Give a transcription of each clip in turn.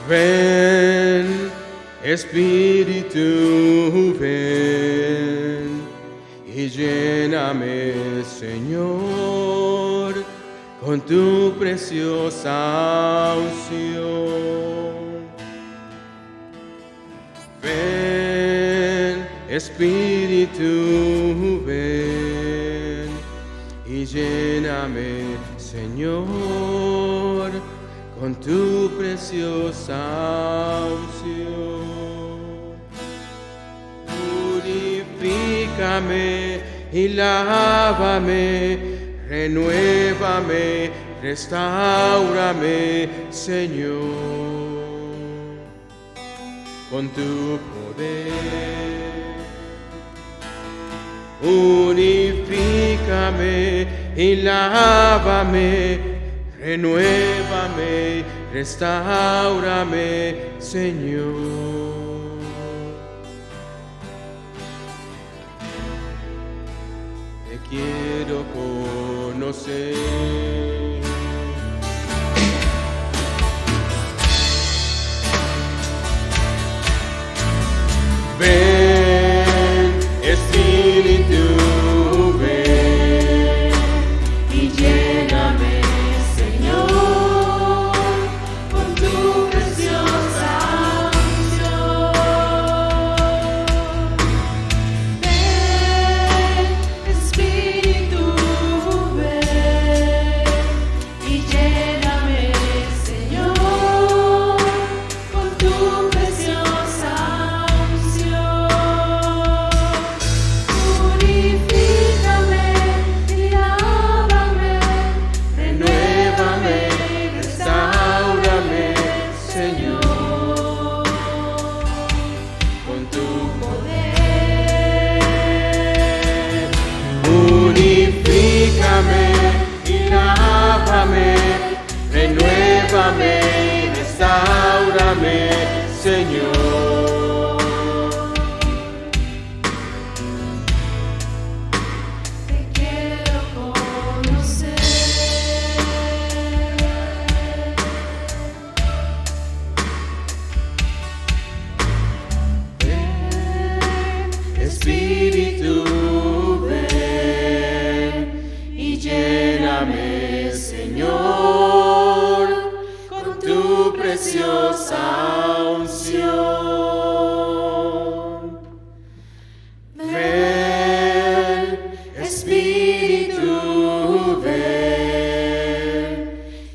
Ven, Espíritu, ven y lléname, Señor, con tu preciosa unción. Ven, Espíritu, ven y lléname, Señor, con tu preciosa unción. Purifícame y lávame, renuévame, restáurame, Señor, con tu poder. Purifícame y lávame, renuévame, restáurame, Señor. Te quiero conocer. Ven, Espíritu, ven y lléname, Señor, con tu preciosa unción. Ven, Espíritu, ven y lléname, Señor, con tu preciosa unción. Purifícame y lávame, Renuévame, restáurame, Señor, con tu poder. Purifícame y lávame, renuévame, restáurame, Señor. te quiero conocer. Ven, Espíritu, ven y lléname, Señor, con tu preciosa unción. Ven, Espíritu, ven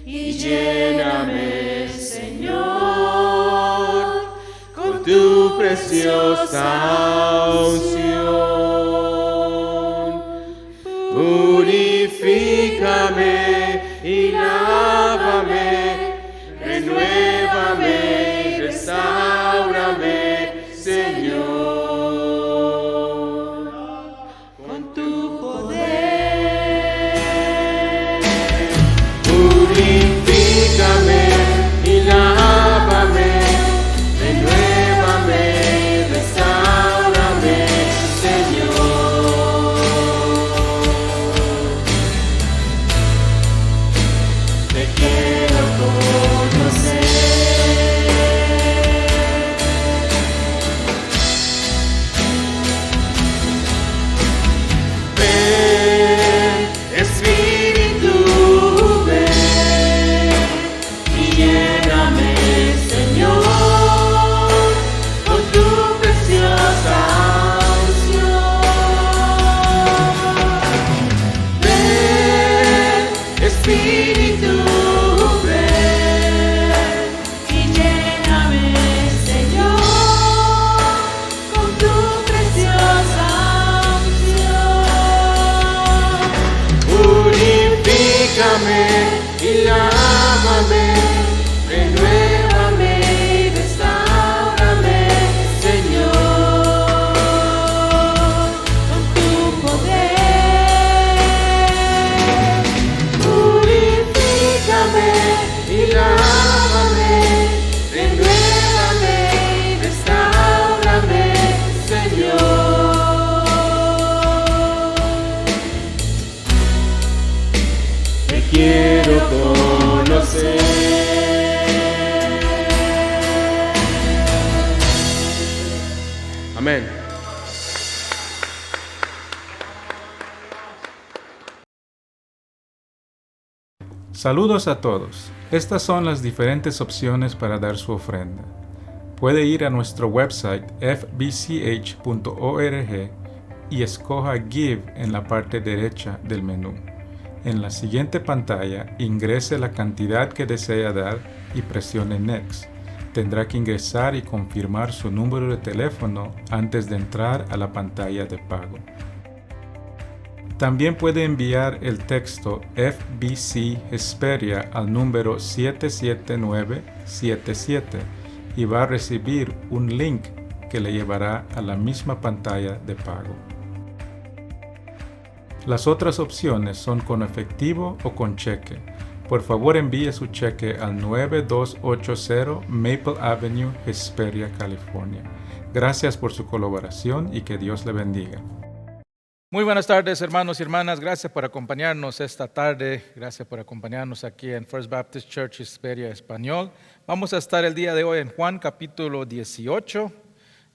y lléname, Señor, con tu preciosa unción. Purifícame y lávame, renuévame, restáurame, Señor, con tu poder. Purifícame y lávame, renuévame, restáurame, Señor. Te quiero conocer. Ven, Espíritu, ven y lléname, Señor, con tu preciosa unción. Ven, Espíritu, ven Y lléname, Señor, con tu preciosa unción. purifícame y lávame, renuévame y restáurame, Señor, Con tu poder. purifícame y lávame, renuévame y restáurame, Señor. Te quiero conocer. Amén. Saludos a todos. Estas son las diferentes opciones para dar su ofrenda. Puede ir a nuestro website fbch.org y escoja Give en la parte derecha del menú. En la siguiente pantalla, ingrese la cantidad que desea dar y presione Next. Tendrá que ingresar y confirmar su número de teléfono antes de entrar a la pantalla de pago. También puede enviar el texto FBC Hesperia al número 77977 y va a recibir un link que le llevará a la misma pantalla de pago. Las otras opciones son con efectivo o con cheque. Por favor, envíe su cheque al 9280 Maple Avenue, Hesperia, California. Gracias por su colaboración y que Dios le bendiga. Muy buenas tardes, hermanos y hermanas. Gracias por acompañarnos esta tarde. Gracias por acompañarnos aquí en First Baptist Church Hesperia Español. Vamos a estar el día de hoy en Juan capítulo 18.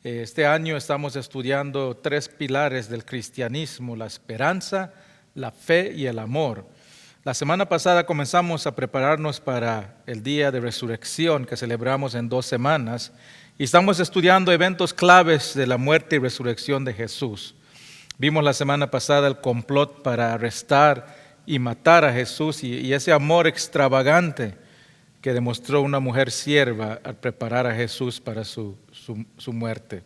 Este año estamos estudiando 3 pilares del cristianismo: la esperanza, la fe y el amor. La semana pasada comenzamos a prepararnos para el día de resurrección que celebramos en 2 semanas y estamos estudiando eventos claves de la muerte y resurrección de Jesús. Vimos la semana pasada el complot para arrestar y matar a Jesús y ese amor extravagante que demostró una mujer sierva al preparar a Jesús para su muerte.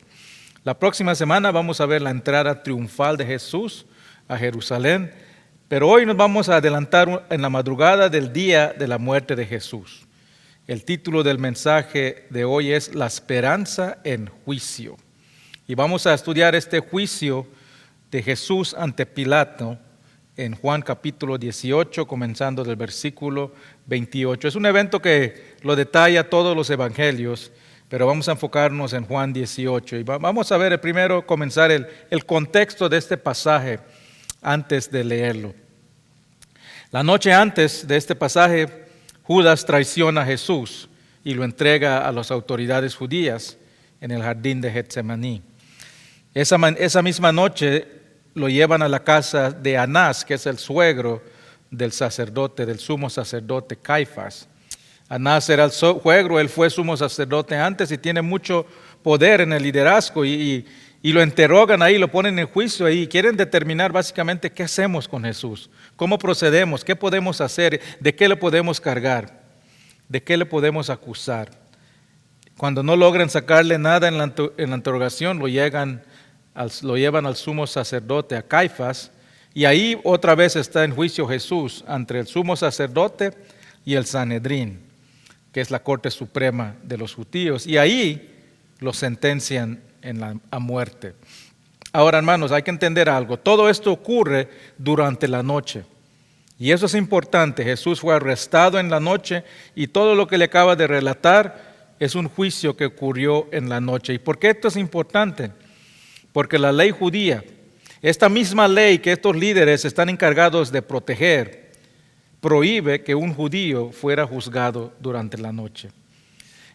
La próxima semana vamos a ver la entrada triunfal de Jesús a Jerusalén, pero hoy nos vamos a adelantar en la madrugada del día de la muerte de Jesús. El título del mensaje de hoy es La esperanza en juicio. Y vamos a estudiar este juicio de Jesús ante Pilato en Juan capítulo 18, comenzando del versículo 28. Es un evento que lo detalla todos los evangelios, pero vamos a enfocarnos en Juan 18. Y vamos a ver primero comenzar el contexto de este pasaje antes de leerlo. La noche antes de este pasaje, Judas traiciona a Jesús y lo entrega a las autoridades judías en el jardín de Getsemaní. Esa misma noche lo llevan a la casa de Anás, que es el suegro del sumo sacerdote Caifás. Anás era el suegro, él fue sumo sacerdote antes y tiene mucho poder en el liderazgo y lo interrogan ahí, lo ponen en juicio ahí y quieren determinar básicamente qué hacemos con Jesús, cómo procedemos, qué podemos hacer, de qué le podemos cargar, de qué le podemos acusar. Cuando no logran sacarle nada en la interrogación, lo llevan al sumo sacerdote, a Caifás, y ahí otra vez está en juicio Jesús entre el sumo sacerdote y el Sanedrín, que es la corte suprema de los judíos, y ahí lo sentencian a muerte. Ahora, hermanos, hay que entender algo. Todo esto ocurre durante la noche, y eso es importante. Jesús fue arrestado en la noche, y todo lo que le acaba de relatar es un juicio que ocurrió en la noche. ¿Y por qué esto es importante? Porque la ley judía, esta misma ley que estos líderes están encargados de proteger, prohíbe que un judío fuera juzgado durante la noche.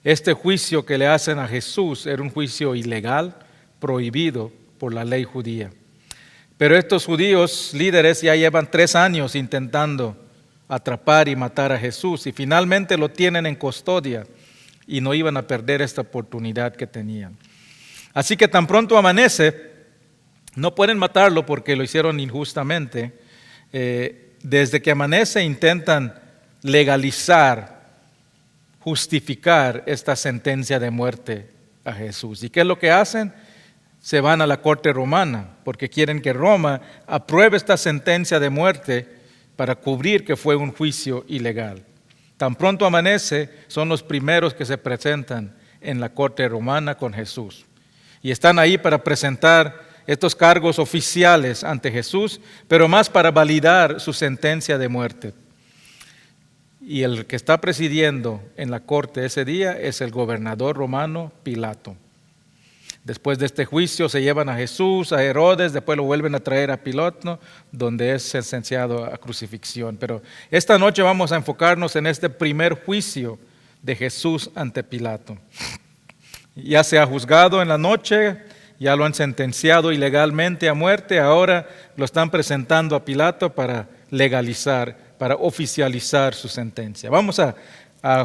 Este juicio que le hacen a Jesús era un juicio ilegal, prohibido por la ley judía. Pero estos judíos líderes ya llevan 3 años intentando atrapar y matar a Jesús y finalmente lo tienen en custodia y no iban a perder esta oportunidad que tenían. Así que tan pronto amanece, no pueden matarlo porque lo hicieron injustamente. Desde que amanece intentan legalizar, justificar esta sentencia de muerte a Jesús. ¿Y qué es lo que hacen? Se van a la corte romana porque quieren que Roma apruebe esta sentencia de muerte para cubrir que fue un juicio ilegal. Tan pronto amanece, son los primeros que se presentan en la corte romana con Jesús. Y están ahí para presentar estos cargos oficiales ante Jesús, pero más para validar su sentencia de muerte. Y el que está presidiendo en la corte ese día es el gobernador romano Pilato. Después de este juicio se llevan a Jesús, a Herodes, después lo vuelven a traer a Pilato, donde es sentenciado a crucifixión. Pero esta noche vamos a enfocarnos en este primer juicio de Jesús ante Pilato. Ya se ha juzgado en la noche, ya lo han sentenciado ilegalmente a muerte, ahora lo están presentando a Pilato para legalizar, para oficializar su sentencia. Vamos a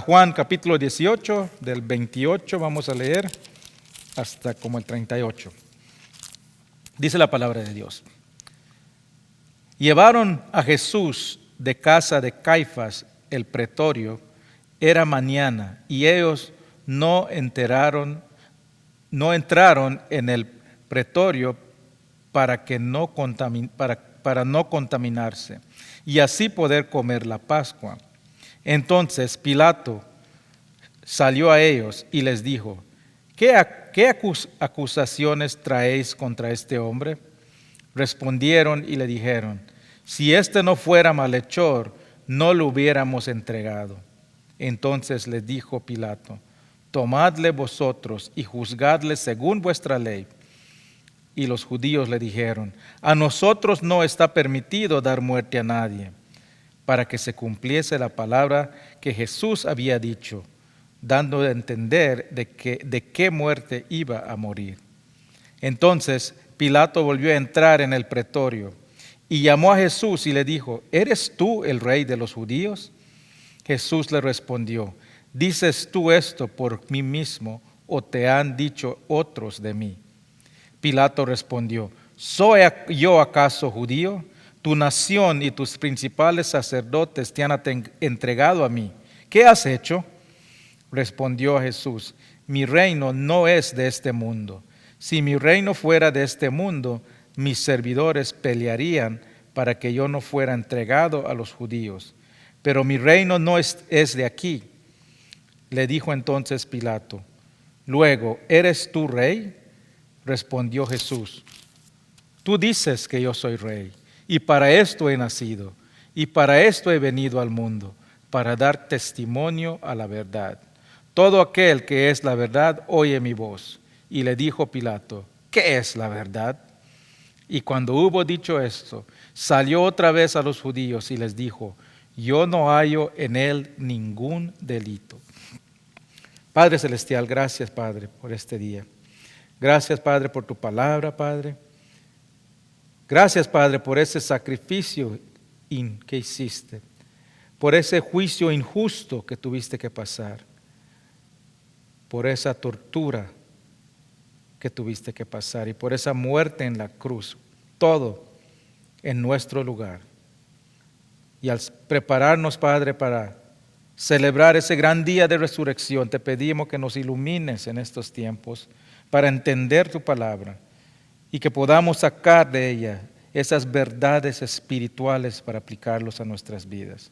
Juan capítulo 18, del 28, vamos a leer hasta como el 38. Dice la palabra de Dios. Llevaron a Jesús de casa de Caifás, el pretorio. Era mañana y ellos no entraron en el pretorio para no contaminarse y así poder comer la Pascua. Entonces Pilato salió a ellos y les dijo: ¿Qué acusaciones traéis contra este hombre? Respondieron y le dijeron: si éste no fuera malhechor, no lo hubiéramos entregado. Entonces les dijo Pilato: tomadle vosotros y juzgadle según vuestra ley. Y los judíos le dijeron: a nosotros no está permitido dar muerte a nadie, para que se cumpliese la palabra que Jesús había dicho, dando a entender de qué muerte iba a morir. Entonces Pilato volvió a entrar en el pretorio y llamó a Jesús y le dijo: ¿eres tú el rey de los judíos? Jesús le respondió: ¿dices tú esto por mí mismo o te han dicho otros de mí? Pilato respondió: ¿soy yo acaso judío? Tu nación y tus principales sacerdotes te han entregado a mí. ¿Qué has hecho? Respondió Jesús: mi reino no es de este mundo. Si mi reino fuera de este mundo, mis servidores pelearían para que yo no fuera entregado a los judíos. Pero mi reino no es de aquí. Le dijo entonces Pilato: luego, ¿eres tú rey? Respondió Jesús: tú dices que yo soy rey, y para esto he nacido, y para esto he venido al mundo, para dar testimonio a la verdad. Todo aquel que es la verdad oye mi voz. Y le dijo Pilato: ¿qué es la verdad? Y cuando hubo dicho esto, salió otra vez a los judíos y les dijo: yo no hallo en él ningún delito. Padre Celestial, gracias, Padre, por este día. Gracias, Padre, por tu palabra, Padre. Gracias, Padre, por ese sacrificio que hiciste, por ese juicio injusto que tuviste que pasar, por esa tortura que tuviste que pasar y por esa muerte en la cruz, todo en nuestro lugar. Y al prepararnos, Padre, para celebrar ese gran día de resurrección, te pedimos que nos ilumines en estos tiempos para entender tu palabra y que podamos sacar de ella esas verdades espirituales para aplicarlos a nuestras vidas.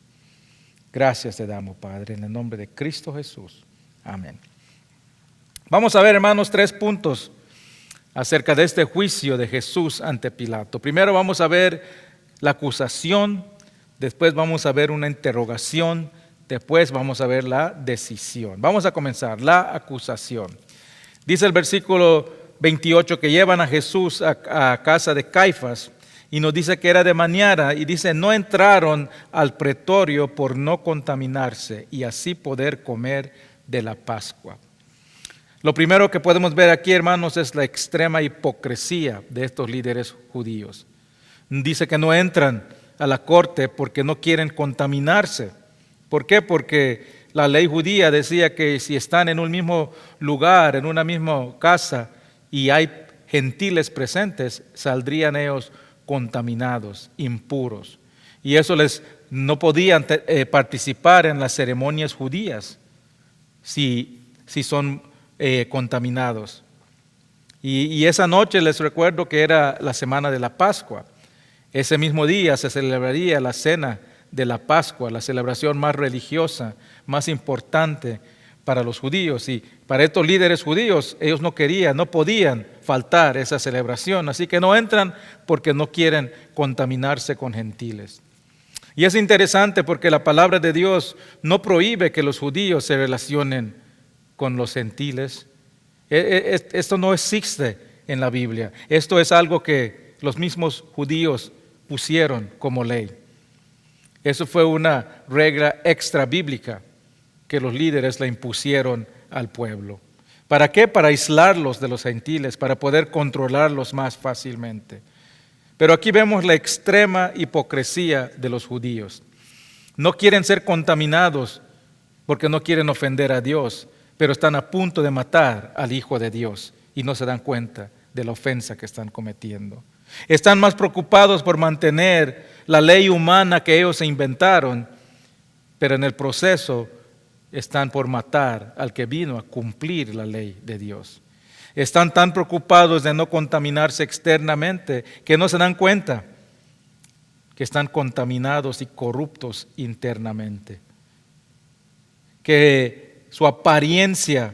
Gracias te damos, Padre, en el nombre de Cristo Jesús. Amén. Vamos a ver, hermanos, 3 puntos acerca de este juicio de Jesús ante Pilato. Primero vamos a ver la acusación, después vamos a ver una interrogación, después vamos a ver la decisión. Vamos a comenzar, la acusación. Dice el versículo 28 que llevan a Jesús a casa de Caifás y nos dice que era de mañana y dice: no entraron al pretorio por no contaminarse y así poder comer de la Pascua. Lo primero que podemos ver aquí, hermanos, es la extrema hipocresía de estos líderes judíos. Dice que no entran a la corte porque no quieren contaminarse. ¿Por qué? Porque la ley judía decía que si están en un mismo lugar, en una misma casa, y hay gentiles presentes, saldrían ellos contaminados, impuros. Y eso no podían participar en las ceremonias judías si son contaminados. Y esa noche les recuerdo que era la semana de la Pascua. Ese mismo día se celebraría la cena de la Pascua, la celebración más religiosa, más importante para los judíos. Y para estos líderes judíos, ellos no podían faltar esa celebración. Así que no entran porque no quieren contaminarse con gentiles. Y es interesante porque la palabra de Dios no prohíbe que los judíos se relacionen con los gentiles. Esto no existe en la Biblia. Esto es algo que los mismos judíos pusieron como ley. Eso fue una regla extra bíblica que los líderes le impusieron al pueblo. ¿Para qué? Para aislarlos de los gentiles, para poder controlarlos más fácilmente. Pero aquí vemos la extrema hipocresía de los judíos. No quieren ser contaminados porque no quieren ofender a Dios, pero están a punto de matar al Hijo de Dios y no se dan cuenta de la ofensa que están cometiendo. Están más preocupados por mantener la ley humana que ellos se inventaron, pero en el proceso están por matar al que vino a cumplir la ley de Dios. Están tan preocupados de no contaminarse externamente que no se dan cuenta que están contaminados y corruptos internamente. Que su apariencia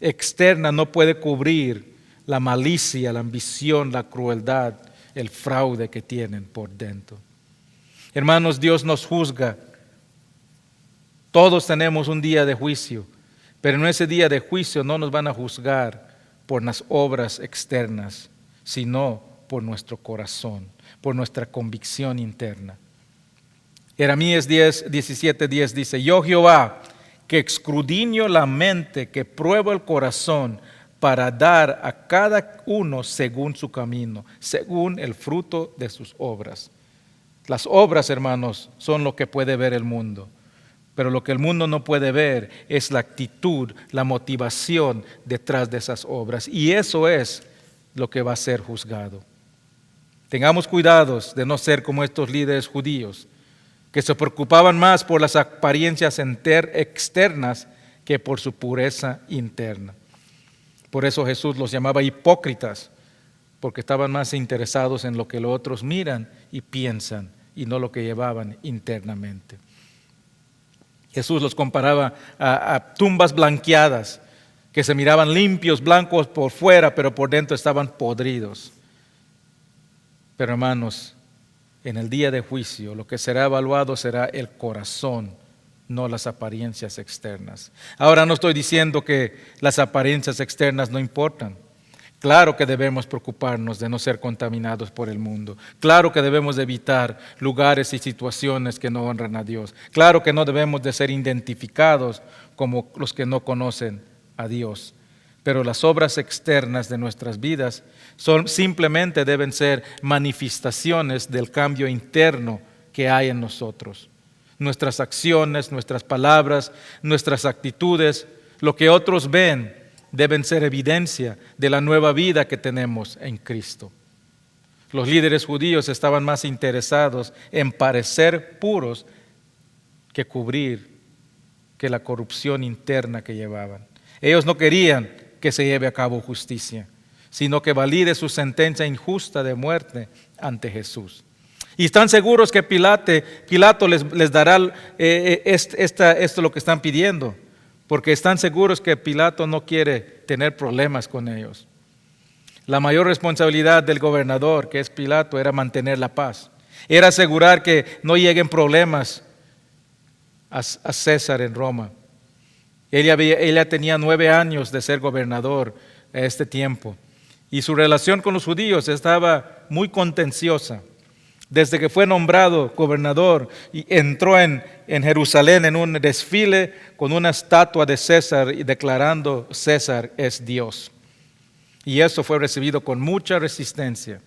externa no puede cubrir la malicia, la ambición, la crueldad, el fraude que tienen por dentro. Hermanos, Dios nos juzga. Todos tenemos un día de juicio, pero en ese día de juicio no nos van a juzgar por las obras externas, sino por nuestro corazón, por nuestra convicción interna. Jeremías 17:10 dice: Yo Jehová, que escudriño la mente, que pruebo el corazón, para dar a cada uno según su camino, según el fruto de sus obras. Las obras, hermanos, son lo que puede ver el mundo. Pero lo que el mundo no puede ver es la actitud, la motivación detrás de esas obras. Y eso es lo que va a ser juzgado. Tengamos cuidados de no ser como estos líderes judíos, que se preocupaban más por las apariencias externas que por su pureza interna. Por eso Jesús los llamaba hipócritas, porque estaban más interesados en lo que los otros miran y piensan, y no lo que llevaban internamente. Jesús los comparaba a tumbas blanqueadas, que se miraban limpios, blancos por fuera, pero por dentro estaban podridos. Pero hermanos, en el día de juicio, lo que será evaluado será el corazón, no las apariencias externas. Ahora no estoy diciendo que las apariencias externas no importan. Claro que debemos preocuparnos de no ser contaminados por el mundo. Claro que debemos evitar lugares y situaciones que no honran a Dios. Claro que no debemos de ser identificados como los que no conocen a Dios. Pero las obras externas de nuestras vidas simplemente deben ser manifestaciones del cambio interno que hay en nosotros. Nuestras acciones, nuestras palabras, nuestras actitudes, lo que otros ven, deben ser evidencia de la nueva vida que tenemos en Cristo. Los líderes judíos estaban más interesados en parecer puros que cubrir que la corrupción interna que llevaban. Ellos no querían que se lleve a cabo justicia, sino que valide su sentencia injusta de muerte ante Jesús. Y están seguros que Pilato les dará esto lo que están pidiendo, porque están seguros que Pilato no quiere tener problemas con ellos. La mayor responsabilidad del gobernador, que es Pilato, era mantener la paz. Era asegurar que no lleguen problemas a César en Roma. Ella tenía 9 años de ser gobernador a este tiempo. Y su relación con los judíos estaba muy contenciosa. Desde que fue nombrado gobernador y entró en Jerusalén en un desfile con una estatua de César y declarando César es Dios. Y eso fue recibido con mucha resistencia.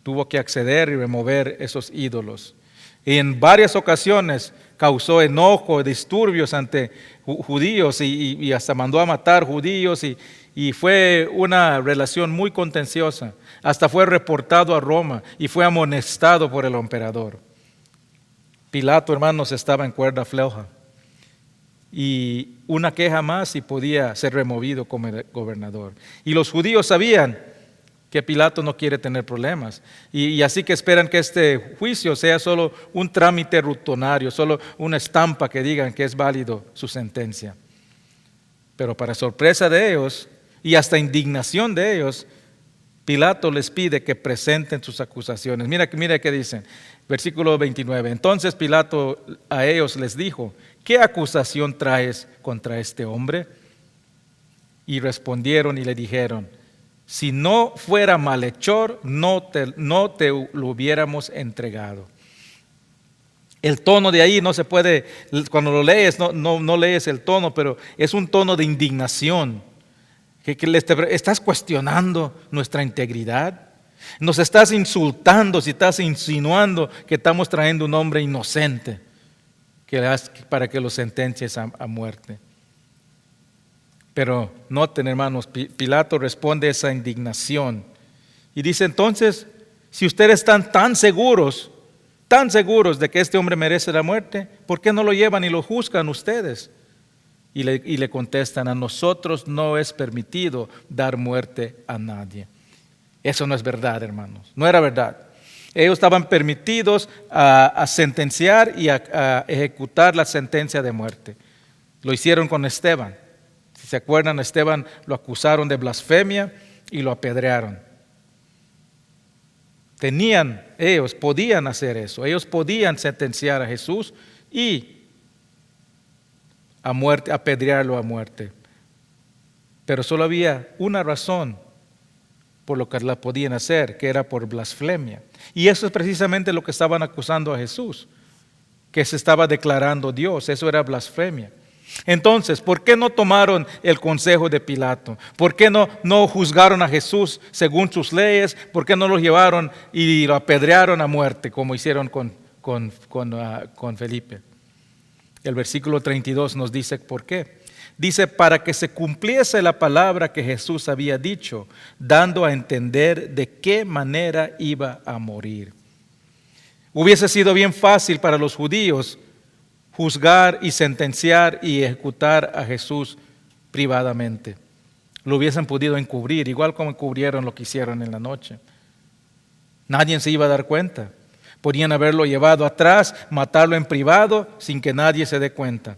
Tuvo que acceder y remover esos ídolos. Y en varias ocasiones causó enojo, disturbios ante judíos y hasta mandó a matar judíos y fue una relación muy contenciosa. Hasta fue reportado a Roma y fue amonestado por el emperador. Pilato, hermanos, estaba en cuerda floja. Y una queja más y podía ser removido como gobernador. Y los judíos sabían que Pilato no quiere tener problemas. Y así que esperan que este juicio sea solo un trámite rutinario, solo una estampa que digan que es válido su sentencia. Pero para sorpresa de ellos y hasta indignación de ellos, Pilato les pide que presenten sus acusaciones. Mira qué dicen. Versículo 29. Entonces Pilato a ellos les dijo: ¿qué acusación traes contra este hombre? Y respondieron y le dijeron: si no fuera malhechor, no te lo hubiéramos entregado. El tono de ahí no se puede, cuando lo lees, no lees el tono, pero es un tono de indignación. Estás cuestionando nuestra integridad. Nos estás insultando si estás insinuando que estamos trayendo un hombre inocente para que lo sentencies a muerte. Pero noten, hermanos, Pilato responde a esa indignación y dice: entonces, si ustedes están tan seguros de que este hombre merece la muerte, ¿por qué no lo llevan y lo juzgan ustedes? Y le contestan: a nosotros no es permitido dar muerte a nadie. Eso no es verdad, hermanos, no era verdad. Ellos estaban permitidos a sentenciar y a ejecutar la sentencia de muerte. Lo hicieron con Esteban. Si se acuerdan, a Esteban lo acusaron de blasfemia y lo apedrearon. Ellos podían hacer eso. Ellos podían sentenciar a Jesús y apedrearlo a muerte. Pero solo había una razón por lo que la podían hacer, que era por blasfemia. Y eso es precisamente lo que estaban acusando a Jesús, que se estaba declarando Dios. Eso era blasfemia. Entonces, ¿por qué no tomaron el consejo de Pilato? ¿Por qué no juzgaron a Jesús según sus leyes? ¿Por qué no lo llevaron y lo apedrearon a muerte como hicieron con Felipe? El versículo 32 nos dice por qué. Dice: para que se cumpliese la palabra que Jesús había dicho, dando a entender de qué manera iba a morir. Hubiese sido bien fácil para los judíos juzgar y sentenciar y ejecutar a Jesús privadamente. Lo hubiesen podido encubrir, igual como encubrieron lo que hicieron en la noche. Nadie se iba a dar cuenta. Podían haberlo llevado atrás, matarlo en privado sin que nadie se dé cuenta.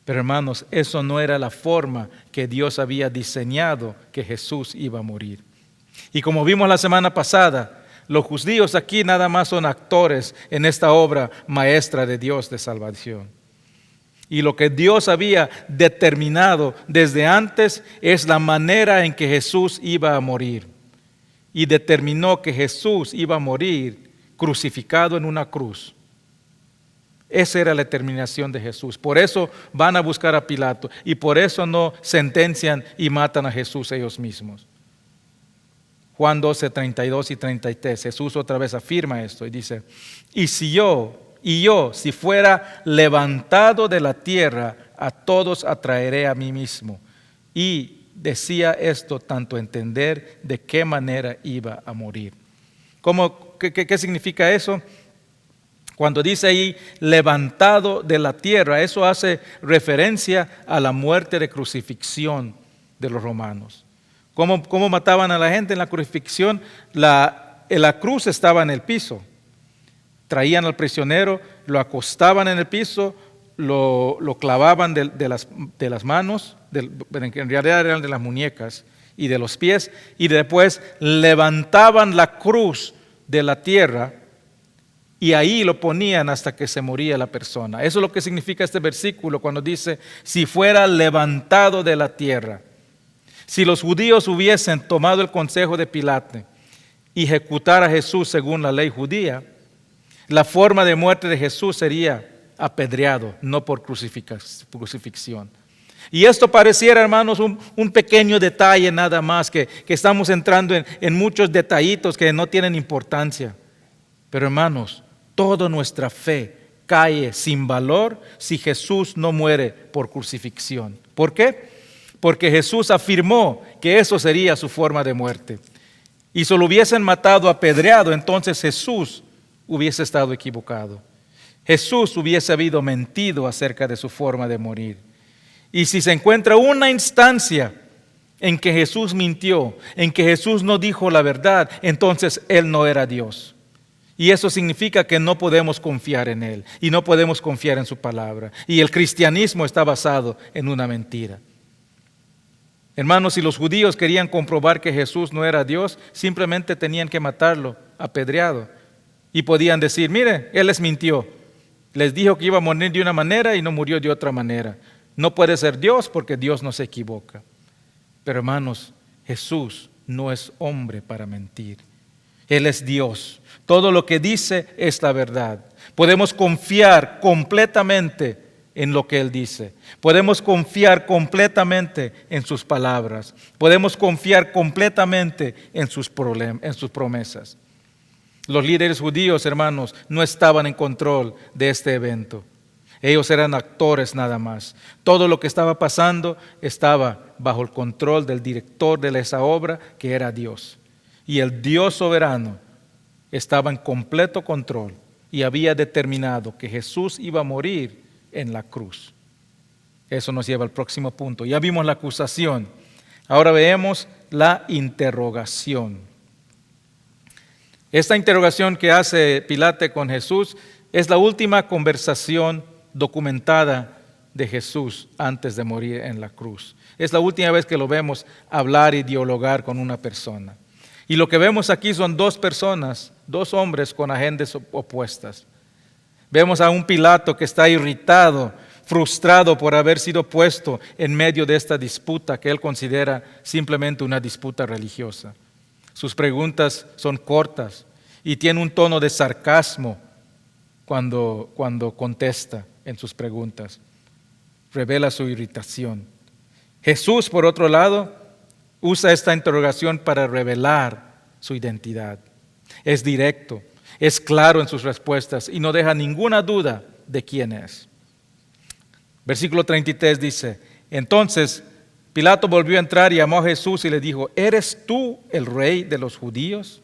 Pero hermanos, eso no era la forma que Dios había diseñado que Jesús iba a morir. Y como vimos la semana pasada, los judíos aquí nada más son actores en esta obra maestra de Dios de salvación. Y lo que Dios había determinado desde antes es la manera en que Jesús iba a morir. Y determinó que Jesús iba a morir crucificado en una cruz. Esa era la determinación de Jesús. Por eso van a buscar a Pilato y por eso no sentencian y matan a Jesús ellos mismos. Juan 12, 32 y 33, Jesús otra vez afirma esto y dice: y yo, si fuera levantado de la tierra, a todos atraeré a mí mismo. Y decía esto tanto entender de qué manera iba a morir. ¿Qué significa eso? Cuando dice ahí levantado de la tierra, eso hace referencia a la muerte de crucifixión de los romanos. ¿Cómo mataban a la gente en la crucifixión? La cruz estaba en el piso. Traían al prisionero, lo acostaban en el piso, lo clavaban de las manos, en realidad eran de las muñecas y de los pies, y después levantaban la cruz de la tierra y ahí lo ponían hasta que se moría la persona. Eso es lo que significa este versículo cuando dice: si fuera levantado de la tierra. Si los judíos hubiesen tomado el consejo de Pilato y ejecutar a Jesús según la ley judía, la forma de muerte de Jesús sería apedreado, no por crucifixión. Y esto pareciera, hermanos, un pequeño detalle nada más, que estamos entrando en muchos detallitos que no tienen importancia. Pero hermanos, toda nuestra fe cae sin valor si Jesús no muere por crucifixión. ¿Por qué? Porque Jesús afirmó que eso sería su forma de muerte. Y si lo hubiesen matado apedreado, entonces Jesús hubiese estado equivocado. Jesús hubiese habido mentido acerca de su forma de morir. Y si se encuentra una instancia en que Jesús mintió, en que Jesús no dijo la verdad, entonces Él no era Dios. Y eso significa que no podemos confiar en Él y no podemos confiar en su palabra. Y el cristianismo está basado en una mentira. Hermanos, si los judíos querían comprobar que Jesús no era Dios, simplemente tenían que matarlo apedreado. Y podían decir: mire, Él les mintió. Les dijo que iba a morir de una manera y no murió de otra manera. No puede ser Dios porque Dios no se equivoca. Pero hermanos, Jesús no es hombre para mentir. Él es Dios. Todo lo que dice es la verdad. Podemos confiar completamente en lo que Él dice. Podemos confiar completamente en sus palabras. Podemos confiar completamente en sus promesas. Los líderes judíos, hermanos, no estaban en control de este evento. Ellos eran actores nada más. Todo lo que estaba pasando estaba bajo el control del director de esa obra, que era Dios. Y el Dios soberano estaba en completo control y había determinado que Jesús iba a morir en la cruz. Eso nos lleva al próximo punto. Ya vimos la acusación. Ahora vemos la interrogación. Esta interrogación que hace Pilato con Jesús es la última conversación documentada de Jesús antes de morir en la cruz. Es la última vez que lo vemos hablar y dialogar con una persona. Y lo que vemos aquí son dos personas, dos hombres con agendas opuestas. Vemos a un Pilato que está irritado, frustrado por haber sido puesto en medio de esta disputa que él considera simplemente una disputa religiosa. Sus preguntas son cortas y tiene un tono de sarcasmo cuando contesta en sus preguntas. Revela su irritación. Jesús, por otro lado, usa esta interrogación para revelar su identidad. Es directo, es claro en sus respuestas y no deja ninguna duda de quién es. Versículo 33 dice: entonces Pilato volvió a entrar y llamó a Jesús y le dijo: ¿eres tú el rey de los judíos?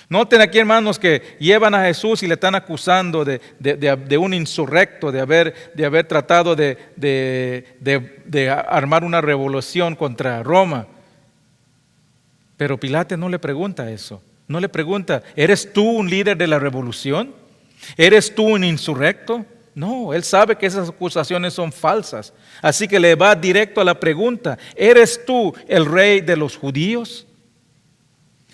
Noten aquí, hermanos, que llevan a Jesús y le están acusando de un insurrecto, de haber tratado de armar una revolución contra Roma. Pero Pilato no le pregunta eso. No le pregunta: ¿eres tú un líder de la revolución? ¿Eres tú un insurrecto? No, él sabe que esas acusaciones son falsas. Así que le va directo a la pregunta: ¿eres tú el rey de los judíos?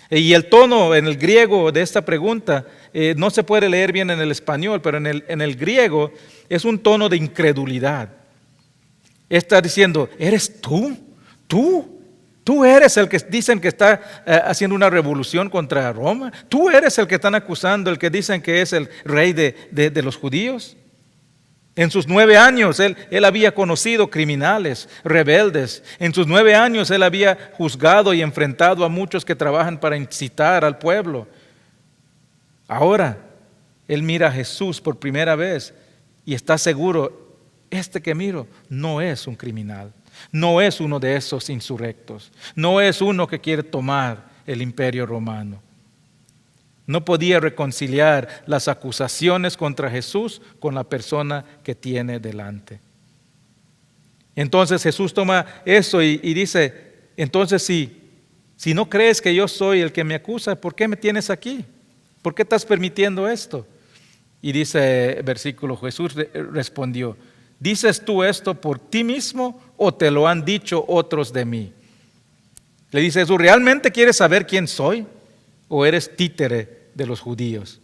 Y el tono en el griego de esta pregunta no se puede leer bien en el español, pero en el griego es un tono de incredulidad. Está diciendo: ¿eres tú? ¿Tú eres el que dicen que está haciendo una revolución contra Roma? ¿Tú eres el que están acusando, el que dicen que es el rey de los judíos? En sus 9 años él había conocido criminales, rebeldes. En sus 9 años él había juzgado y enfrentado a muchos que trabajan para incitar al pueblo. Ahora él mira a Jesús por primera vez y está seguro: este que miro no es un criminal, no es uno de esos insurrectos, no es uno que quiere tomar el imperio romano. No podía reconciliar las acusaciones contra Jesús con la persona que tiene delante. Entonces Jesús toma eso y dice: entonces si no crees que yo soy el que me acusa, ¿por qué me tienes aquí? ¿Por qué estás permitiendo esto? Y dice versículo, Jesús respondió: ¿dices tú esto por ti mismo o te lo han dicho otros de mí? Le dice Jesús: ¿realmente quieres saber quién soy? ¿O eres títere de los judíos?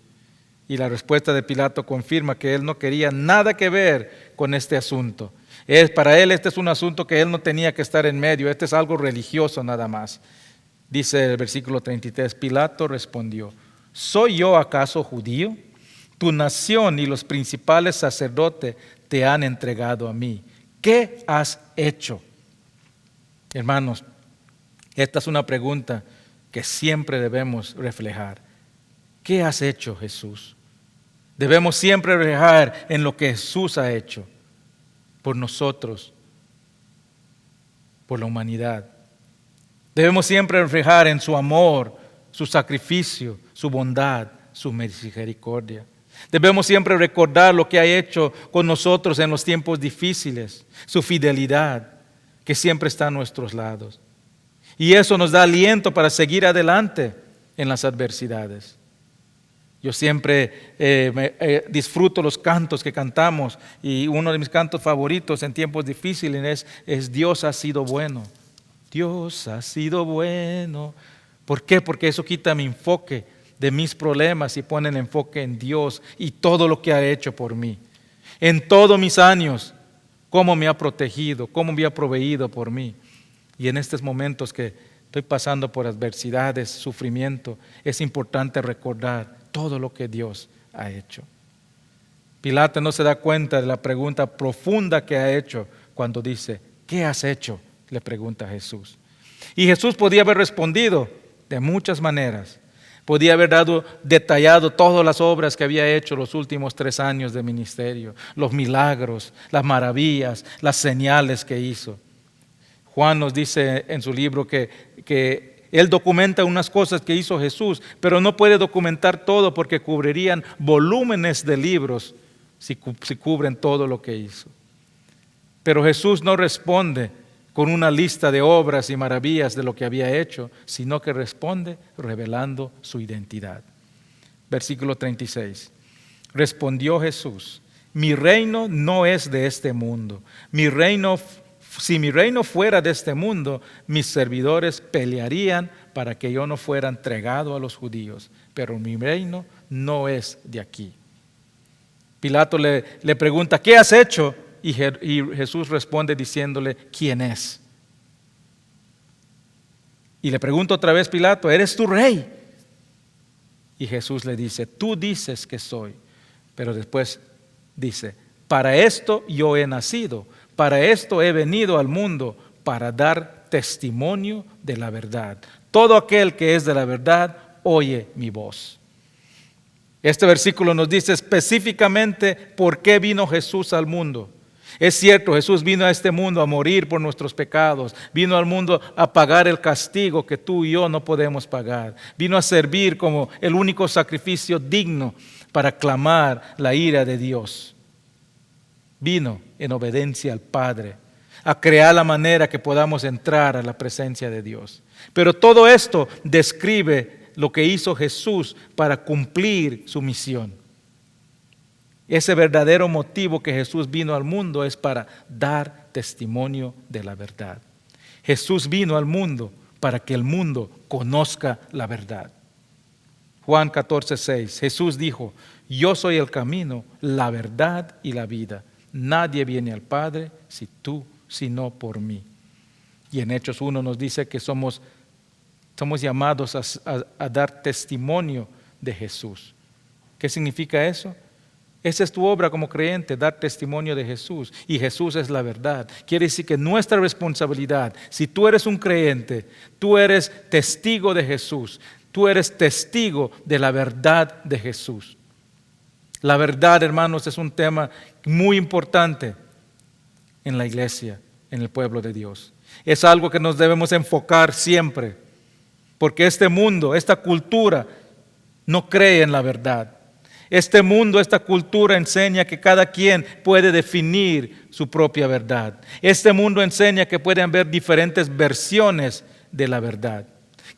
Y la respuesta de Pilato confirma que él no quería nada que ver con este asunto. Para él este es un asunto que él no tenía que estar en medio. Este es algo religioso nada más. Dice el versículo 33, Pilato respondió: ¿soy yo acaso judío? Tu nación y los principales sacerdotes te han entregado a mí. ¿Qué has hecho? Hermanos, esta es una pregunta que siempre debemos reflejar. ¿Qué has hecho, Jesús? Debemos siempre reflejar en lo que Jesús ha hecho por nosotros, por la humanidad. Debemos siempre reflejar en su amor, su sacrificio, su bondad, su misericordia. Debemos siempre recordar lo que ha hecho con nosotros en los tiempos difíciles, su fidelidad, que siempre está a nuestros lados. Y eso nos da aliento para seguir adelante en las adversidades. Yo siempre disfruto los cantos que cantamos, y uno de mis cantos favoritos en tiempos difíciles es Dios ha sido bueno. Dios ha sido bueno. ¿Por qué? Porque eso quita mi enfoque de mis problemas y pone el enfoque en Dios y todo lo que ha hecho por mí. En todos mis años, cómo me ha protegido, cómo me ha proveído por mí. Y en estos momentos que estoy pasando por adversidades, sufrimiento, es importante recordar todo lo que Dios ha hecho. Pilato no se da cuenta de la pregunta profunda que ha hecho cuando dice, ¿qué has hecho?, le pregunta a Jesús. Y Jesús podía haber respondido de muchas maneras. Podía haber detallado todas las obras que había hecho los últimos 3 años de ministerio, los milagros, las maravillas, las señales que hizo. Juan nos dice en su libro que él documenta unas cosas que hizo Jesús, pero no puede documentar todo porque cubrirían volúmenes de libros si cubren todo lo que hizo. Pero Jesús no responde con una lista de obras y maravillas de lo que había hecho, sino que responde revelando su identidad. Versículo 36. Respondió Jesús, mi reino no es de este mundo. Si mi reino fuera de este mundo, mis servidores pelearían para que yo no fuera entregado a los judíos, pero mi reino no es de aquí. Pilato le pregunta, ¿qué has hecho? Y Jesús responde diciéndole, ¿quién es? Y le pregunta otra vez Pilato, ¿eres tu rey? Y Jesús le dice, tú dices que soy. Pero después dice, para esto yo he nacido, para esto he venido al mundo, para dar testimonio de la verdad. Todo aquel que es de la verdad, oye mi voz. Este versículo nos dice específicamente por qué vino Jesús al mundo. Es cierto, Jesús vino a este mundo a morir por nuestros pecados, vino al mundo a pagar el castigo que tú y yo no podemos pagar, vino a servir como el único sacrificio digno para clamar la ira de Dios. Vino en obediencia al Padre, a crear la manera que podamos entrar a la presencia de Dios. Pero todo esto describe lo que hizo Jesús para cumplir su misión. Ese verdadero motivo que Jesús vino al mundo es para dar testimonio de la verdad. Jesús vino al mundo para que el mundo conozca la verdad. Juan 14:6, Jesús dijo, yo soy el camino, la verdad y la vida. Nadie viene al Padre sino por mí. Y en Hechos 1 nos dice que somos llamados a dar testimonio de Jesús. ¿Qué significa eso? Esa es tu obra como creyente, dar testimonio de Jesús. Y Jesús es la verdad. Quiere decir que nuestra responsabilidad, si tú eres un creyente, tú eres testigo de Jesús. Tú eres testigo de la verdad de Jesús. La verdad, hermanos, es un tema muy importante en la iglesia, en el pueblo de Dios. Es algo que nos debemos enfocar siempre, porque este mundo, esta cultura, no cree en la verdad. Este mundo, esta cultura enseña que cada quien puede definir su propia verdad. Este mundo enseña que pueden haber diferentes versiones de la verdad.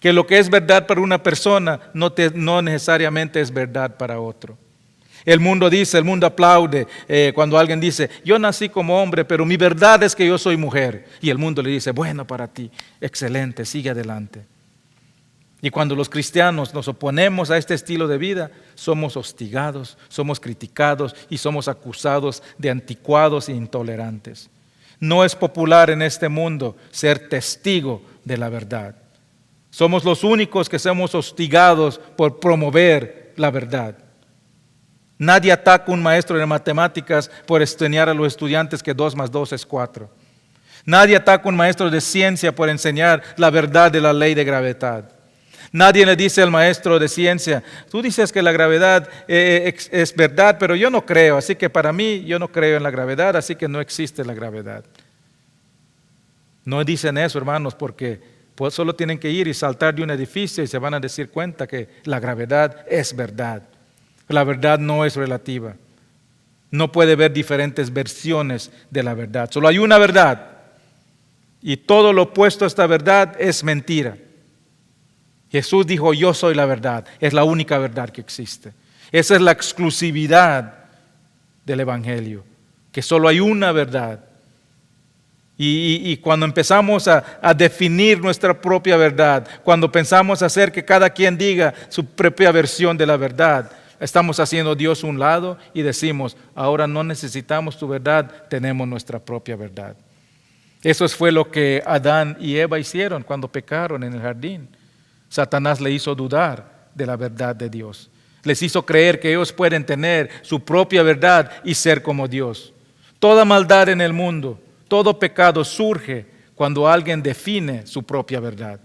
Que lo que es verdad para una persona no necesariamente es verdad para otro. El mundo aplaude cuando alguien dice, yo nací como hombre, pero mi verdad es que yo soy mujer. Y el mundo le dice, bueno para ti, excelente, sigue adelante. Y cuando los cristianos nos oponemos a este estilo de vida, somos hostigados, somos criticados y somos acusados de anticuados e intolerantes. No es popular en este mundo ser testigo de la verdad. Somos los únicos que somos hostigados por promover la verdad. Nadie ataca a un maestro de matemáticas por enseñar a los estudiantes que 2 más 2 es 4. Nadie ataca a un maestro de ciencia por enseñar la verdad de la ley de gravedad. Nadie le dice al maestro de ciencia, tú dices que la gravedad es verdad, pero yo no creo, así que para mí yo no creo en la gravedad, así que no existe la gravedad. No dicen eso, hermanos, porque pues solo tienen que ir y saltar de un edificio y se van a dar cuenta que la gravedad es verdad. La verdad no es relativa. No puede haber diferentes versiones de la verdad. Solo hay una verdad. Y todo lo opuesto a esta verdad es mentira. Jesús dijo, yo soy la verdad. Es la única verdad que existe. Esa es la exclusividad del Evangelio. Que solo hay una verdad. Y cuando empezamos a definir nuestra propia verdad, cuando pensamos hacer que cada quien diga su propia versión de la verdad, estamos haciendo a Dios un lado y decimos, ahora no necesitamos tu verdad, tenemos nuestra propia verdad. Eso fue lo que Adán y Eva hicieron cuando pecaron en el jardín. Satanás le hizo dudar de la verdad de Dios. Les hizo creer que ellos pueden tener su propia verdad y ser como Dios. Toda maldad en el mundo, todo pecado surge cuando alguien define su propia verdad.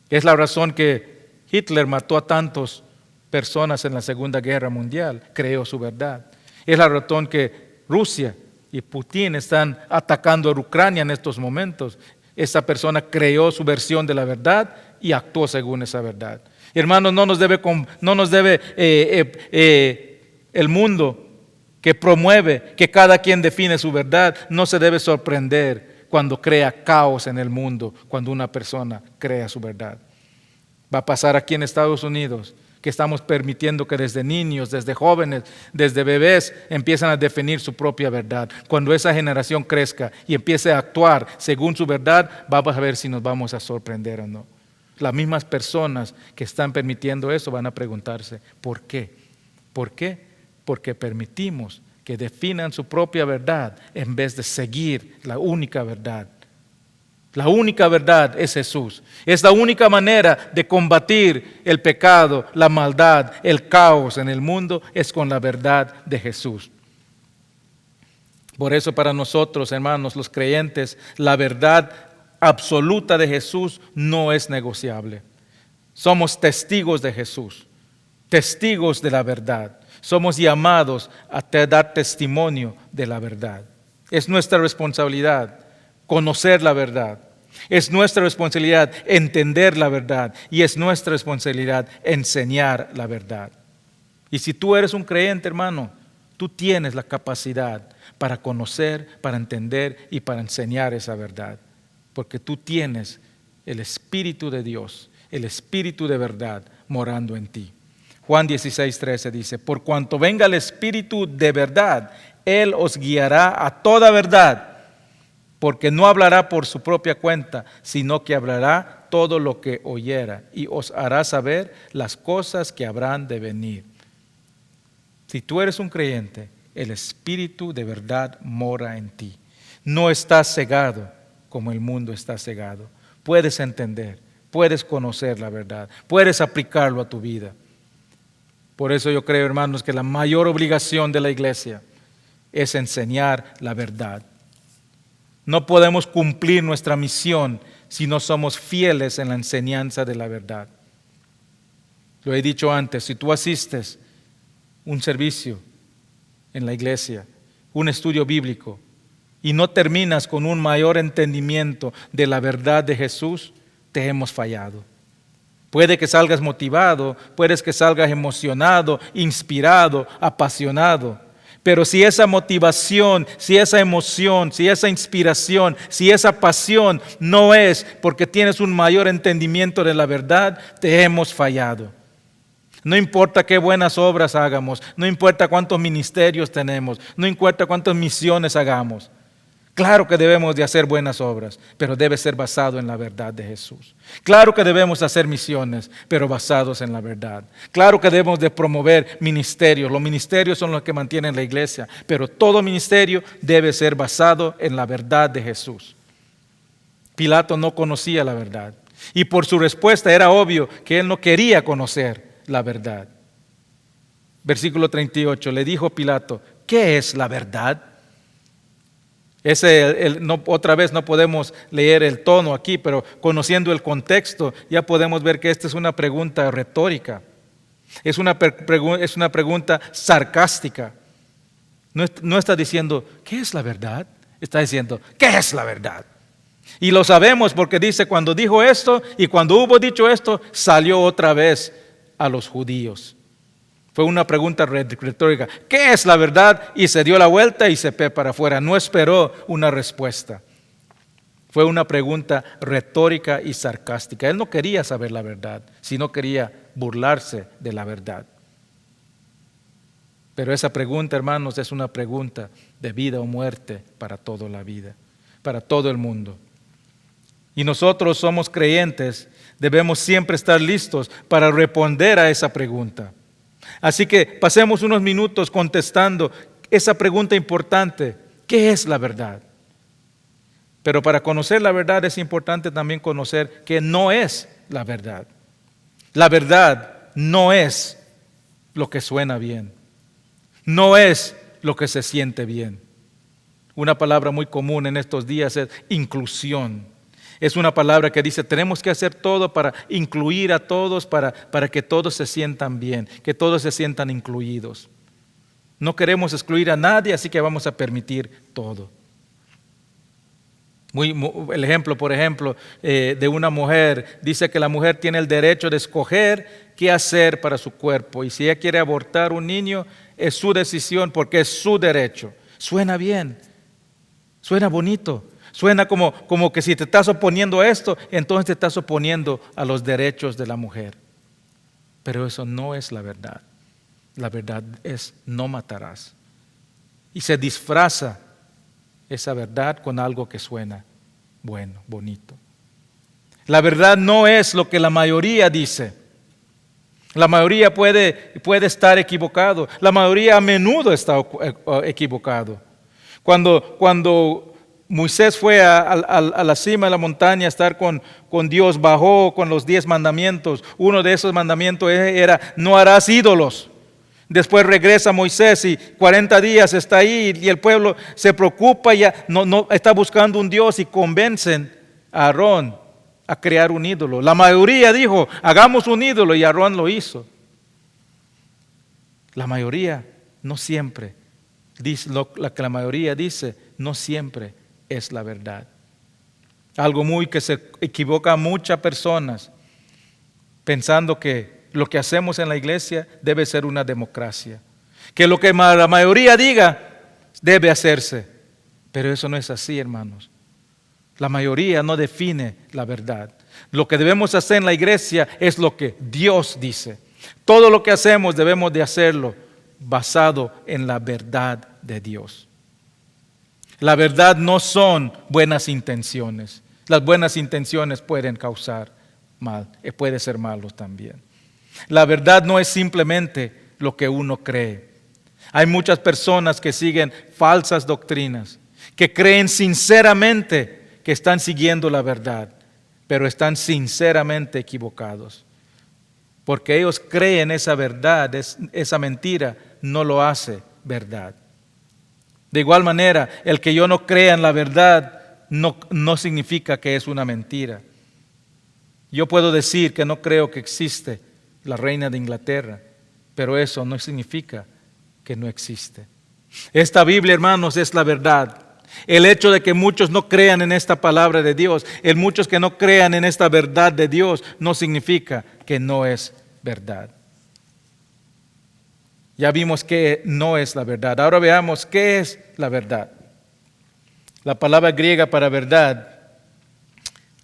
Es la razón que Hitler mató a tantas personas en la Segunda Guerra Mundial, creó su verdad. Es la razón que Rusia y Putin están atacando a Ucrania en estos momentos. Esa persona creó su versión de la verdad y actuó según esa verdad. Hermanos, no nos debe el mundo que promueve que cada quien define su verdad, no se debe sorprender cuando crea caos en el mundo, cuando una persona crea su verdad. Va a pasar aquí en Estados Unidos, que estamos permitiendo que desde niños, desde jóvenes, desde bebés empiezan a definir su propia verdad. Cuando esa generación crezca y empiece a actuar según su verdad, vamos a ver si nos vamos a sorprender o no. Las mismas personas que están permitiendo eso van a preguntarse, ¿por qué? ¿Por qué? Porque permitimos que definan su propia verdad en vez de seguir la única verdad. La única verdad es Jesús. Es la única manera de combatir el pecado, la maldad, el caos en el mundo, es con la verdad de Jesús. Por eso para nosotros, hermanos, los creyentes, la verdad absoluta de Jesús no es negociable. Somos testigos de Jesús, testigos de la verdad. Somos llamados a dar testimonio de la verdad. Es nuestra responsabilidad conocer la verdad. Es nuestra responsabilidad entender la verdad y es nuestra responsabilidad enseñar la verdad. Y si tú eres un creyente, hermano, tú tienes la capacidad para conocer, para entender y para enseñar esa verdad. Porque tú tienes el Espíritu de Dios, el Espíritu de verdad morando en ti. Juan 16:13 dice, por cuanto venga el Espíritu de verdad, Él os guiará a toda verdad, porque no hablará por su propia cuenta, sino que hablará todo lo que oyera y os hará saber las cosas que habrán de venir. Si tú eres un creyente, el Espíritu de verdad mora en ti. No estás cegado como el mundo está cegado. Puedes entender, puedes conocer la verdad, puedes aplicarlo a tu vida. Por eso yo creo, hermanos, que la mayor obligación de la iglesia es enseñar la verdad. No podemos cumplir nuestra misión si no somos fieles en la enseñanza de la verdad. Lo he dicho antes, si tú asistes a un servicio en la iglesia, un estudio bíblico, y no terminas con un mayor entendimiento de la verdad de Jesús, te hemos fallado. Puede que salgas motivado, puedes que salgas emocionado, inspirado, apasionado. Pero si esa motivación, si esa emoción, si esa inspiración, si esa pasión no es porque tienes un mayor entendimiento de la verdad, te hemos fallado. No importa qué buenas obras hagamos, no importa cuántos ministerios tenemos, no importa cuántas misiones hagamos. Claro que debemos de hacer buenas obras, pero debe ser basado en la verdad de Jesús. Claro que debemos hacer misiones, pero basados en la verdad. Claro que debemos de promover ministerios. Los ministerios son los que mantienen la iglesia, pero todo ministerio debe ser basado en la verdad de Jesús. Pilato no conocía la verdad y por su respuesta era obvio que él no quería conocer la verdad. Versículo 38, le dijo Pilato, ¿qué es la verdad? Otra vez no podemos leer el tono aquí, pero conociendo el contexto ya podemos ver que esta es una pregunta retórica. Es una pregunta sarcástica. No está diciendo, ¿qué es la verdad? Está diciendo, ¿qué es la verdad? Y lo sabemos porque dice, cuando dijo esto y cuando hubo dicho esto, salió otra vez a los judíos. Fue una pregunta retórica. ¿Qué es la verdad? Y se dio la vuelta y se fue para afuera. No esperó una respuesta. Fue una pregunta retórica y sarcástica. Él no quería saber la verdad, sino quería burlarse de la verdad. Pero esa pregunta, hermanos, es una pregunta de vida o muerte para toda la vida, para todo el mundo. Y nosotros somos creyentes, debemos siempre estar listos para responder a esa pregunta. Así que pasemos unos minutos contestando esa pregunta importante, ¿qué es la verdad? Pero para conocer la verdad es importante también conocer que no es la verdad. La verdad no es lo que suena bien. No es lo que se siente bien. Una palabra muy común en estos días es inclusión. Es una palabra que dice, tenemos que hacer todo para incluir a todos, para que todos se sientan bien, que todos se sientan incluidos. No queremos excluir a nadie, así que vamos a permitir todo. El ejemplo, por ejemplo, de una mujer, dice que la mujer tiene el derecho de escoger qué hacer para su cuerpo. Y si ella quiere abortar un niño, es su decisión porque es su derecho. Suena bien, suena bonito, suena como que si te estás oponiendo a esto, entonces te estás oponiendo a los derechos de la mujer. Pero eso no es la verdad. La verdad es no matarás. Y se disfraza esa verdad con algo que suena bueno, bonito. La verdad no es lo que la mayoría dice. La mayoría puede estar equivocado. La mayoría a menudo está equivocado. Cuando Moisés fue a la cima de la montaña a estar con Dios, bajó con los 10 mandamientos. Uno de esos mandamientos era, no harás ídolos. Después regresa Moisés y 40 días está ahí y el pueblo se preocupa y ya no está buscando un Dios y convencen a Aarón a crear un ídolo. La mayoría dijo, hagamos un ídolo y Aarón lo hizo. La mayoría, no siempre, dice lo que la mayoría dice, no siempre es la verdad. Algo muy que se equivoca a muchas personas pensando que lo que hacemos en la iglesia debe ser una democracia. Que lo que la mayoría diga debe hacerse. Pero eso no es así, hermanos. La mayoría no define la verdad. Lo que debemos hacer en la iglesia es lo que Dios dice. Todo lo que hacemos debemos de hacerlo basado en la verdad de Dios. La verdad no son buenas intenciones. Las buenas intenciones pueden causar mal, puede ser malos también. La verdad no es simplemente lo que uno cree. Hay muchas personas que siguen falsas doctrinas, que creen sinceramente que están siguiendo la verdad, pero están sinceramente equivocados. Porque ellos creen esa verdad, esa mentira no lo hace verdad. De igual manera, el que yo no crea en la verdad no significa que es una mentira. Yo puedo decir que no creo que existe la reina de Inglaterra, pero eso no significa que no existe. Esta Biblia, hermanos, es la verdad. El hecho de que muchos no crean en esta palabra de Dios, muchos que no crean en esta verdad de Dios, no significa que no es verdad. Ya vimos que no es la verdad. Ahora veamos qué es la verdad. La palabra griega para verdad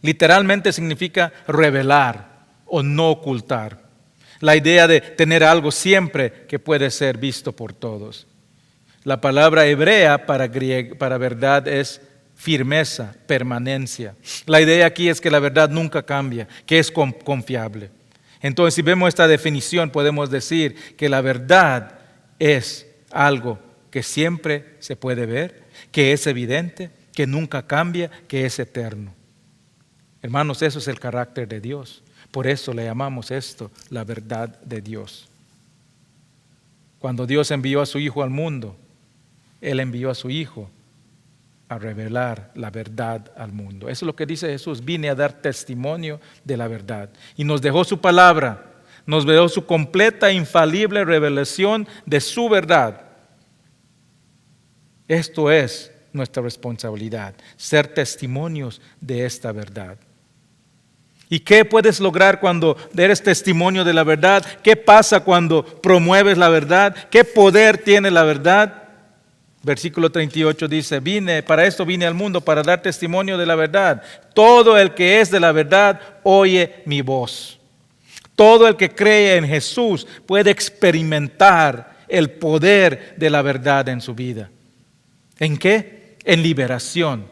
literalmente significa revelar o no ocultar. La idea de tener algo siempre que puede ser visto por todos. La palabra hebrea para verdad es firmeza, permanencia. La idea aquí es que la verdad nunca cambia, que es confiable. Entonces, si vemos esta definición, podemos decir que la verdad es algo que siempre se puede ver, que es evidente, que nunca cambia, que es eterno. Hermanos, eso es el carácter de Dios. Por eso le llamamos esto la verdad de Dios. Cuando Dios envió a su Hijo al mundo, Él envió a su Hijo a revelar la verdad al mundo. Eso es lo que dice Jesús, vine a dar testimonio de la verdad. Y nos dejó su palabra, nos dejó su completa, infalible revelación de su verdad. Esto es nuestra responsabilidad, ser testimonios de esta verdad. ¿Y qué puedes lograr cuando eres testimonio de la verdad? ¿Qué pasa cuando promueves la verdad? ¿Qué poder tiene la verdad? Versículo 38 dice, para esto vine al mundo, para dar testimonio de la verdad. Todo el que es de la verdad oye mi voz. Todo el que cree en Jesús puede experimentar el poder de la verdad en su vida. ¿En qué? En liberación.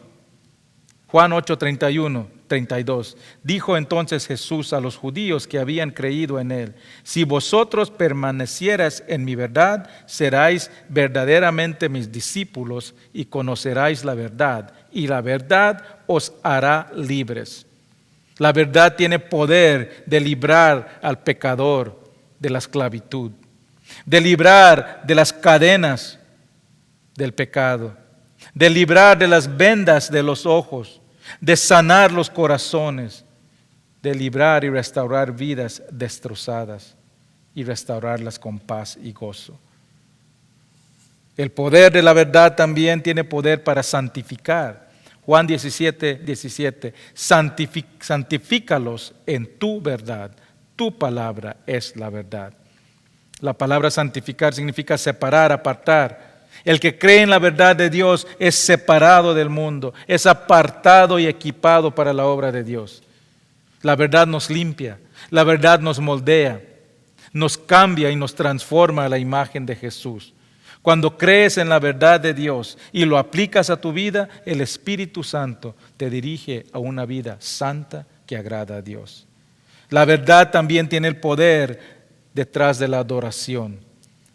Juan 8:31-32. Dijo entonces Jesús a los judíos que habían creído en él: si vosotros permanecierais en mi verdad, seráis verdaderamente mis discípulos y conoceráis la verdad, y la verdad os hará libres. La verdad tiene poder de librar al pecador de la esclavitud. de librar de las cadenas del pecado, de librar de las vendas de los ojos, de sanar los corazones, de librar y restaurar vidas destrozadas y restaurarlas con paz y gozo. El poder de la verdad también tiene poder para santificar. Juan 17:17, santifícalos en tu verdad. Tu palabra es la verdad. La palabra santificar significa separar, apartar. El que cree en la verdad de Dios es separado del mundo, es apartado y equipado para la obra de Dios. La verdad nos limpia, la verdad nos moldea, nos cambia y nos transforma a la imagen de Jesús. Cuando crees en la verdad de Dios y lo aplicas a tu vida, el Espíritu Santo te dirige a una vida santa que agrada a Dios. La verdad también tiene el poder detrás de la adoración.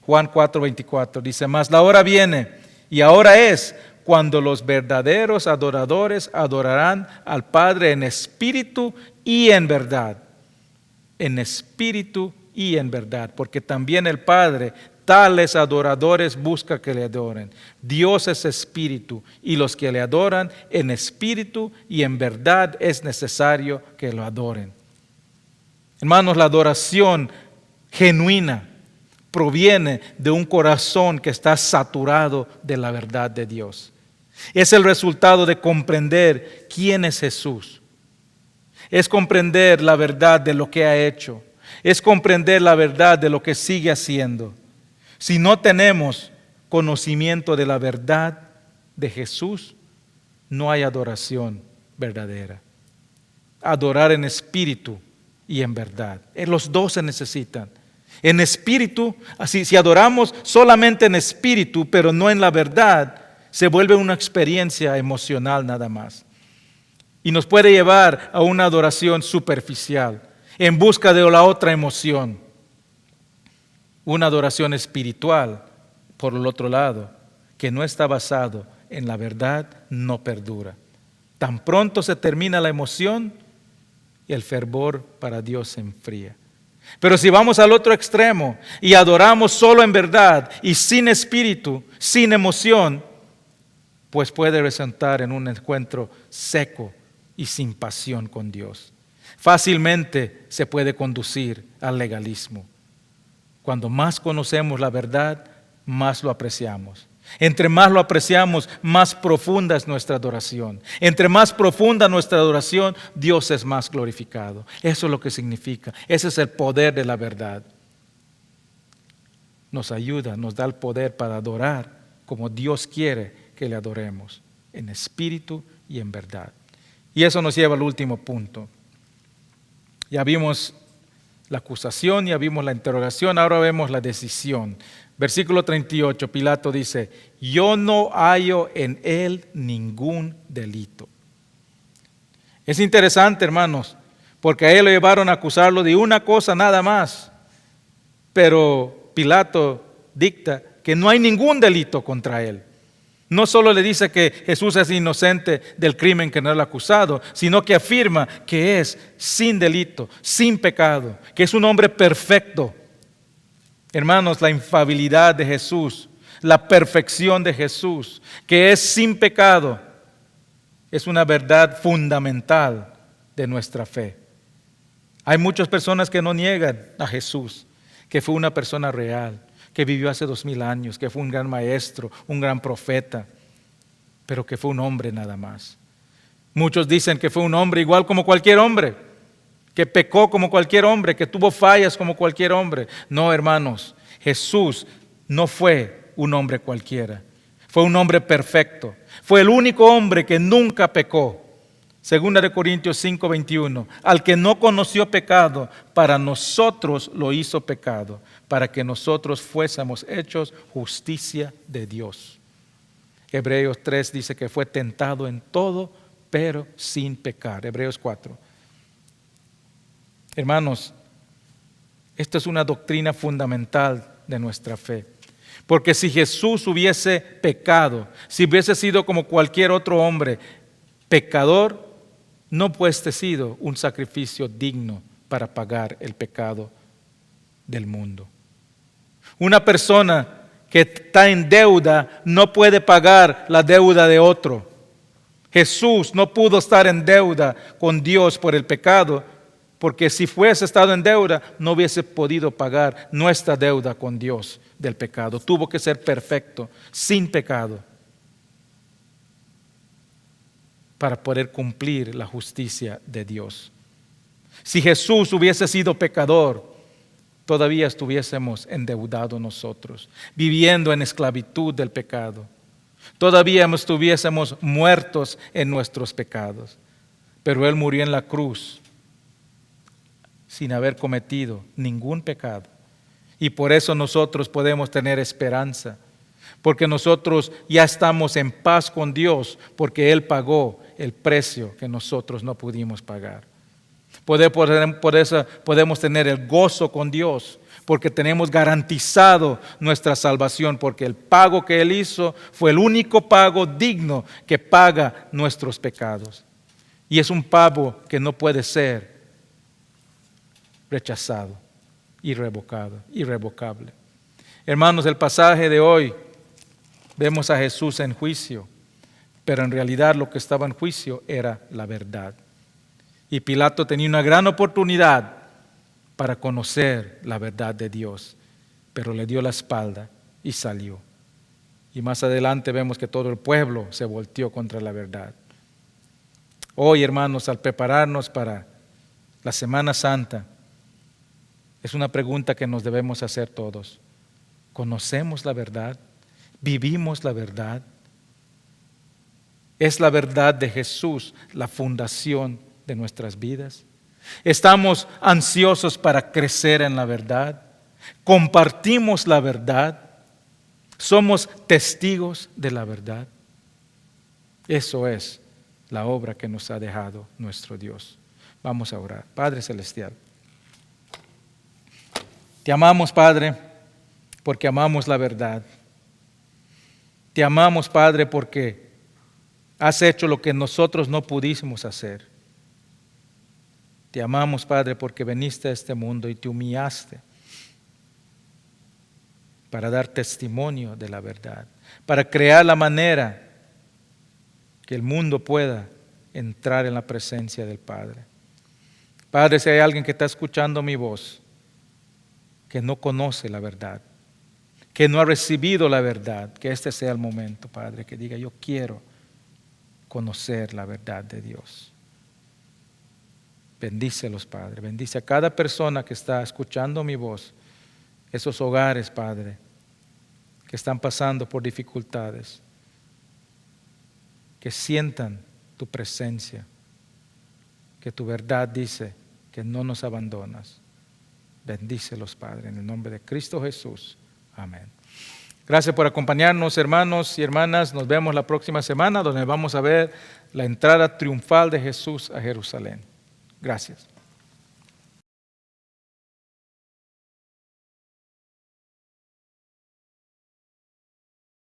Juan 4:24 dice, mas la hora viene y ahora es cuando los verdaderos adoradores adorarán al Padre en espíritu y en verdad. En espíritu y en verdad, porque también el Padre tales adoradores busca que le adoren. Dios es espíritu y los que le adoran en espíritu y en verdad es necesario que lo adoren. Hermanos, la adoración genuina proviene de un corazón que está saturado de la verdad de Dios. Es el resultado de comprender quién es Jesús. Es comprender la verdad de lo que ha hecho. Es comprender la verdad de lo que sigue haciendo. Si no tenemos conocimiento de la verdad de Jesús, no hay adoración verdadera. Adorar en espíritu y en verdad. Los dos se necesitan. En espíritu, así si adoramos solamente en espíritu, pero no en la verdad, se vuelve una experiencia emocional nada más. Y nos puede llevar a una adoración superficial, en busca de la otra emoción. Una adoración espiritual, por el otro lado, que no está basado en la verdad, no perdura. Tan pronto se termina la emoción y el fervor para Dios se enfría. Pero si vamos al otro extremo y adoramos solo en verdad y sin espíritu, sin emoción, pues puede resultar en un encuentro seco y sin pasión con Dios. Fácilmente se puede conducir al legalismo. Cuando más conocemos la verdad, más lo apreciamos. Entre más lo apreciamos, más profunda es nuestra adoración. Entre más profunda nuestra adoración, Dios es más glorificado. Eso es lo que significa. Ese es el poder de la verdad. Nos ayuda, nos da el poder para adorar como Dios quiere que le adoremos, en espíritu y en verdad. Y eso nos lleva al último punto. Ya vimos la acusación, ya vimos la interrogación, ahora vemos la decisión. Versículo 38, Pilato dice, yo no hallo en él ningún delito. Es interesante, hermanos, porque a él lo llevaron a acusarlo de una cosa nada más, pero Pilato dicta que no hay ningún delito contra él. No solo le dice que Jesús es inocente del crimen que no es acusado, sino que afirma que es sin delito, sin pecado, que es un hombre perfecto. Hermanos, la infalibilidad de Jesús, la perfección de Jesús, que es sin pecado, es una verdad fundamental de nuestra fe. Hay muchas personas que no niegan a Jesús, que fue una persona real, que vivió hace 2000 años, que fue un gran maestro, un gran profeta, pero que fue un hombre nada más. Muchos dicen que fue un hombre igual como cualquier hombre, que pecó como cualquier hombre, que tuvo fallas como cualquier hombre. No, hermanos, Jesús no fue un hombre cualquiera, fue un hombre perfecto, fue el único hombre que nunca pecó. Segunda de Corintios 5:21, al que no conoció pecado, para nosotros lo hizo pecado, para que nosotros fuésemos hechos justicia de Dios. Hebreos 3 dice que fue tentado en todo, pero sin pecar. Hebreos 4. Hermanos, esta es una doctrina fundamental de nuestra fe. Porque si Jesús hubiese pecado, si hubiese sido como cualquier otro hombre pecador, no hubiese sido un sacrificio digno para pagar el pecado del mundo. Una persona que está en deuda no puede pagar la deuda de otro. Jesús no pudo estar en deuda con Dios por el pecado, porque si fuese estado en deuda, no hubiese podido pagar nuestra deuda con Dios del pecado. Tuvo que ser perfecto, sin pecado, para poder cumplir la justicia de Dios. Si Jesús hubiese sido pecador, todavía estuviésemos endeudados nosotros, viviendo en esclavitud del pecado. Todavía estuviésemos muertos en nuestros pecados. Pero Él murió en la cruz sin haber cometido ningún pecado. Y por eso nosotros podemos tener esperanza, porque nosotros ya estamos en paz con Dios, porque Él pagó el precio que nosotros no pudimos pagar. Por eso podemos tener el gozo con Dios, porque tenemos garantizado nuestra salvación, porque el pago que Él hizo fue el único pago digno que paga nuestros pecados. Y es un pago que no puede ser rechazado, irrevocable. Hermanos, el pasaje de hoy, vemos a Jesús en juicio, pero en realidad lo que estaba en juicio era la verdad. Y Pilato tenía una gran oportunidad para conocer la verdad de Dios, pero le dio la espalda y salió. Y más adelante vemos que todo el pueblo se volteó contra la verdad. Hoy, hermanos, al prepararnos para la Semana Santa, es una pregunta que nos debemos hacer todos. ¿Conocemos la verdad? ¿Vivimos la verdad? ¿Es la verdad de Jesús la fundación de nuestras vidas? ¿Estamos ansiosos para crecer en la verdad? ¿Compartimos la verdad? ¿Somos testigos de la verdad? Eso es la obra que nos ha dejado nuestro Dios. Vamos a orar. Padre Celestial, te amamos, Padre, porque amamos la verdad. Te amamos, Padre, porque has hecho lo que nosotros no pudimos hacer. Te amamos, Padre, porque viniste a este mundo y te humillaste para dar testimonio de la verdad, para crear la manera que el mundo pueda entrar en la presencia del Padre. Padre, si hay alguien que está escuchando mi voz, que no conoce la verdad, que no ha recibido la verdad, que este sea el momento, Padre, que diga: yo quiero conocer la verdad de Dios. Bendícelos, Padre. Bendice a cada persona que está escuchando mi voz. Esos hogares, Padre, que están pasando por dificultades. Que sientan tu presencia. Que tu verdad dice que no nos abandonas. Bendícelos, Padre, en el nombre de Cristo Jesús. Amén. Gracias por acompañarnos, hermanos y hermanas. Nos vemos la próxima semana, donde vamos a ver la entrada triunfal de Jesús a Jerusalén. Gracias.